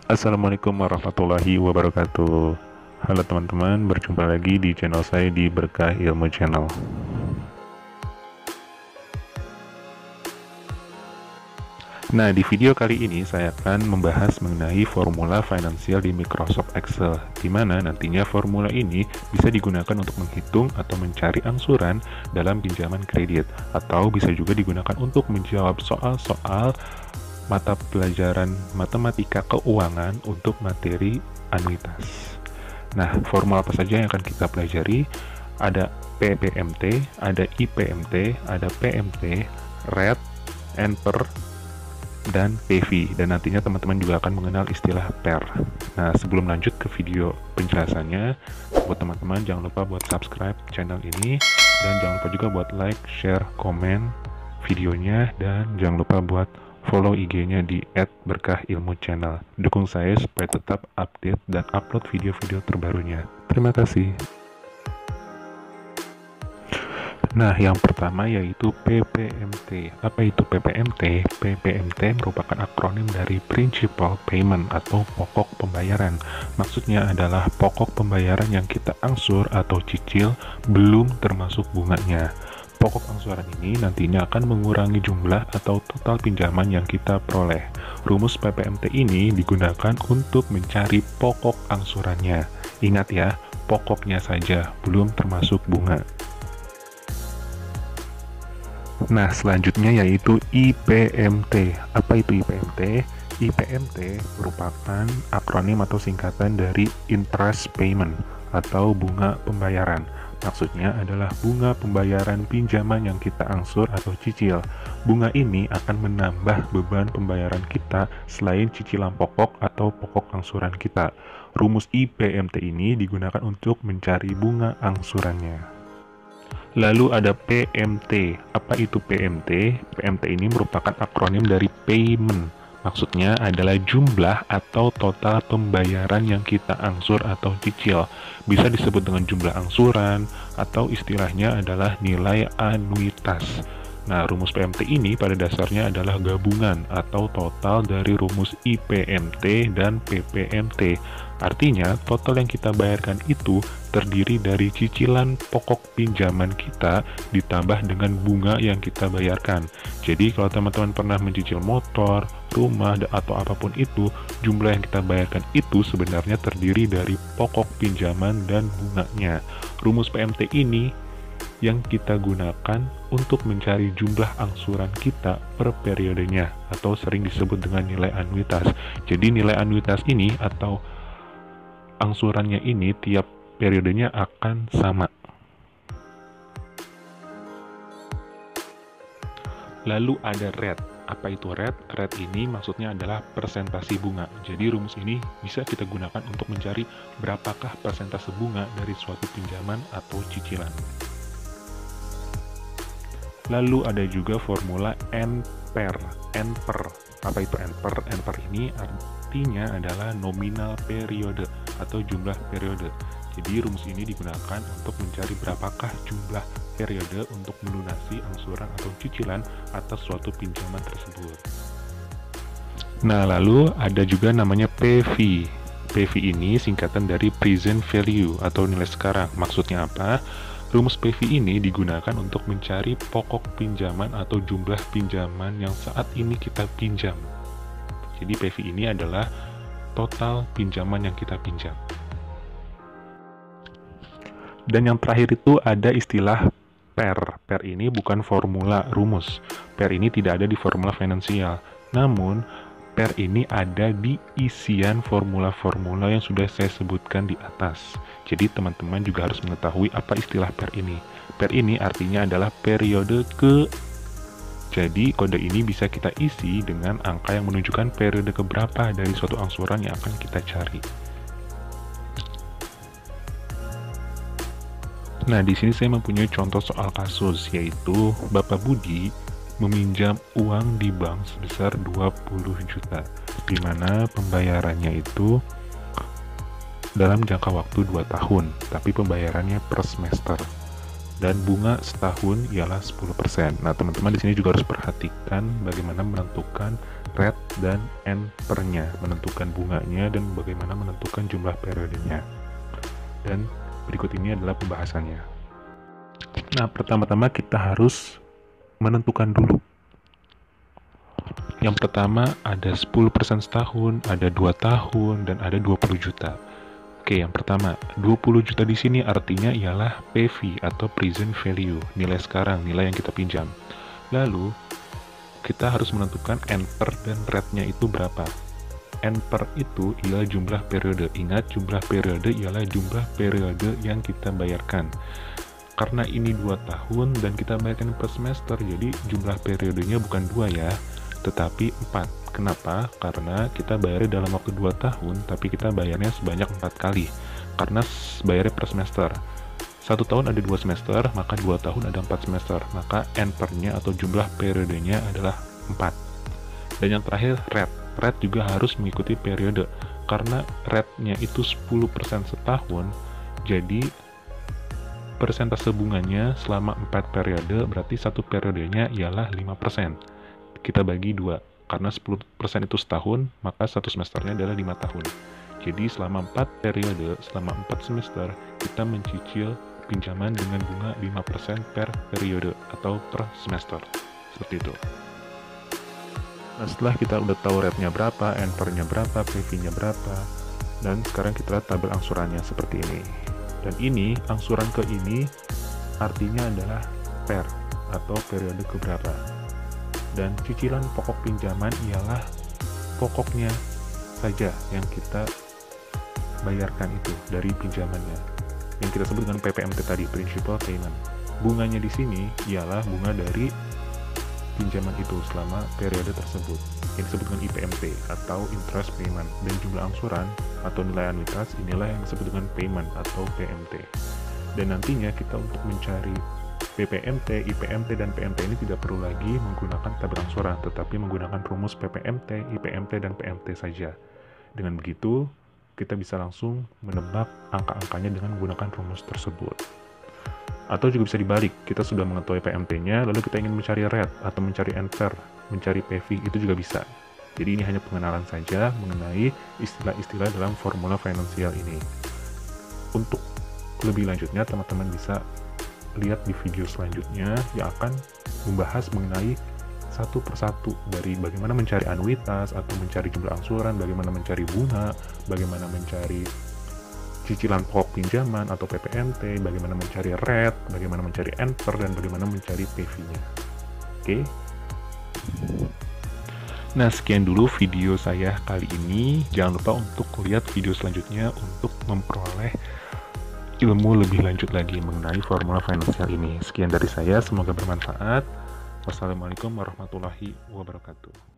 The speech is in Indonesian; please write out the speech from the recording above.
Assalamualaikum warahmatullahi wabarakatuh. Halo teman-teman, berjumpa lagi di channel saya di Berkah Ilmu Channel. Nah, di video kali ini saya akan membahas mengenai formula finansial di Microsoft Excel, di mana nantinya formula ini bisa digunakan untuk menghitung atau mencari angsuran dalam pinjaman kredit, atau bisa juga digunakan untuk menjawab soal-soal mata pelajaran matematika keuangan untuk materi anuitas. Nah, formula apa saja yang akan kita pelajari? Ada PPMT, ada IPMT, ada PMT, RET, NPER, dan PV, dan nantinya teman-teman juga akan mengenal istilah PER. Nah, sebelum lanjut ke video penjelasannya, buat teman-teman jangan lupa buat subscribe channel ini, dan jangan lupa juga buat like, share, komen videonya, dan jangan lupa buat follow IG-nya di @berkahilmuchannel. Dukung saya supaya tetap update dan upload video-video terbarunya. Terima kasih. Nah, yang pertama yaitu PPMT. Apa itu PPMT? PPMT merupakan akronim dari Principal Payment atau pokok pembayaran. Maksudnya adalah pokok pembayaran yang kita angsur atau cicil belum termasuk bunganya. Pokok angsuran ini nantinya akan mengurangi jumlah atau total pinjaman yang kita peroleh. Rumus PPMT ini digunakan untuk mencari pokok angsurannya. Ingat ya, pokoknya saja, belum termasuk bunga. Nah, selanjutnya yaitu IPMT. Apa itu IPMT? IPMT merupakan akronim atau singkatan dari Interest Payment atau bunga pembayaran. Maksudnya adalah bunga pembayaran pinjaman yang kita angsur atau cicil. Bunga ini akan menambah beban pembayaran kita selain cicilan pokok atau pokok angsuran kita. Rumus IPMT ini digunakan untuk mencari bunga angsurannya. Lalu ada PMT. Apa itu PMT? PMT ini merupakan akronim dari payment. Maksudnya adalah jumlah atau total pembayaran yang kita angsur atau cicil. Bisa disebut dengan jumlah angsuran atau istilahnya adalah nilai anuitas. Nah, rumus PMT ini pada dasarnya adalah gabungan atau total dari rumus IPMT dan PPMT. Artinya, total yang kita bayarkan itu terdiri dari cicilan pokok pinjaman kita ditambah dengan bunga yang kita bayarkan. Jadi, kalau teman-teman pernah mencicil motor, rumah, atau apapun itu, jumlah yang kita bayarkan itu sebenarnya terdiri dari pokok pinjaman dan bunganya. Rumus PMT ini yang kita gunakan untuk mencari jumlah angsuran kita per periodenya, atau sering disebut dengan nilai anuitas. Jadi, nilai anuitas ini atau angsurannya ini tiap periodenya akan sama. Lalu ada rate. Apa itu rate? Rate ini maksudnya adalah persentasi bunga. Jadi rumus ini bisa kita gunakan untuk mencari berapakah persentase bunga dari suatu pinjaman atau cicilan. Lalu ada juga formula NPER. NPER. Apa itu NPER? NPER ini artinya adalah nominal periode atau jumlah periode. Jadi rumus ini digunakan untuk mencari berapakah jumlah periode untuk melunasi angsuran atau cicilan atas suatu pinjaman tersebut. Nah, lalu ada juga namanya PV. PV ini singkatan dari present value atau nilai sekarang. Maksudnya apa? Rumus PV ini digunakan untuk mencari pokok pinjaman atau jumlah pinjaman yang saat ini kita pinjam. Jadi PV ini adalah total pinjaman yang kita pinjam. Dan yang terakhir itu ada istilah PER. PER ini bukan formula rumus. PER ini tidak ada di formula finansial. Namun, PER ini ada di isian formula-formula yang sudah saya sebutkan di atas. Jadi, teman-teman juga harus mengetahui apa istilah PER ini. PER ini artinya adalah periode ke. Jadi, kode ini bisa kita isi dengan angka yang menunjukkan periode keberapa dari suatu angsuran yang akan kita cari. Nah, di sini saya mempunyai contoh soal kasus, yaitu Bapak Budi meminjam uang di bank sebesar 20 juta, di mana pembayarannya itu dalam jangka waktu 2 tahun, tapi pembayarannya per semester. dan bunga setahun ialah 10%. Nah, teman-teman di sini juga harus perhatikan bagaimana menentukan rate dan NPR-nya, menentukan bunganya dan bagaimana menentukan jumlah periodenya. Dan berikut ini adalah pembahasannya. Nah, pertama-tama kita harus menentukan dulu. Yang pertama ada 10% setahun, ada 2 tahun, dan ada 20 juta. Oke, yang pertama, 20 juta di sini artinya ialah PV atau present value, nilai sekarang, nilai yang kita pinjam. Lalu, kita harus menentukan NPR dan rate-nya itu berapa. NPR itu ialah jumlah periode. Ingat, jumlah periode ialah jumlah periode yang kita bayarkan. Karena ini 2 tahun dan kita bayarkan per semester, jadi jumlah periodenya bukan 2 ya, tetapi 4. Kenapa? Karena kita bayarnya dalam waktu 2 tahun, tapi kita bayarnya sebanyak 4 kali. Karena bayarnya per semester. 1 tahun ada 2 semester, maka 2 tahun ada 4 semester. Maka NPR-nya atau jumlah periodenya adalah 4. Dan yang terakhir, rate. Rate juga harus mengikuti periode. Karena rate-nya itu 10% setahun, jadi persentase bunganya selama 4 periode, berarti 1 periodenya ialah 5%. Kita bagi 2. Karena 10% itu setahun, maka 1 semesternya adalah 5 tahun. Jadi selama 4 periode, selama 4 semester, kita mencicil pinjaman dengan bunga 5% per periode atau per semester. Seperti itu. Nah, setelah kita udah tahu rate-nya berapa, NPR-nya berapa, PV-nya berapa, dan sekarang kita lihat tabel angsurannya seperti ini. Dan ini, angsuran ke ini, artinya adalah per, atau periode keberapa. Dan cicilan pokok pinjaman ialah pokoknya saja yang kita bayarkan itu dari pinjamannya, yang kita sebut dengan PPMT tadi, Principal Payment. Bunganya di sini ialah bunga dari pinjaman itu selama periode tersebut, yang disebut dengan IPMT atau Interest Payment. Dan jumlah angsuran atau nilai anuitas inilah yang disebut dengan Payment atau PMT. Dan nantinya kita untuk mencari PPMT, IPMT, dan PMT ini tidak perlu lagi menggunakan tabel angsuran, tetapi menggunakan rumus PPMT, IPMT, dan PMT saja. Dengan begitu, kita bisa langsung menebak angka-angkanya dengan menggunakan rumus tersebut. Atau juga bisa dibalik, kita sudah mengetahui PMT-nya, lalu kita ingin mencari rate atau mencari NPR, mencari PV, itu juga bisa. Jadi ini hanya pengenalan saja mengenai istilah-istilah dalam formula finansial ini. Untuk lebih lanjutnya, teman-teman bisa lihat di video selanjutnya yang akan membahas mengenai satu persatu dari bagaimana mencari anuitas atau mencari jumlah angsuran, bagaimana mencari bunga, bagaimana mencari cicilan pokok pinjaman atau PPMT, bagaimana mencari rate, bagaimana mencari NPR, dan bagaimana mencari PV-nya. Oke. Nah, sekian dulu video saya kali ini. Jangan lupa untuk lihat video selanjutnya untuk memperoleh ilmu lebih lanjut lagi mengenai formula finansial ini. Sekian dari saya, semoga bermanfaat. Wassalamualaikum warahmatullahi wabarakatuh.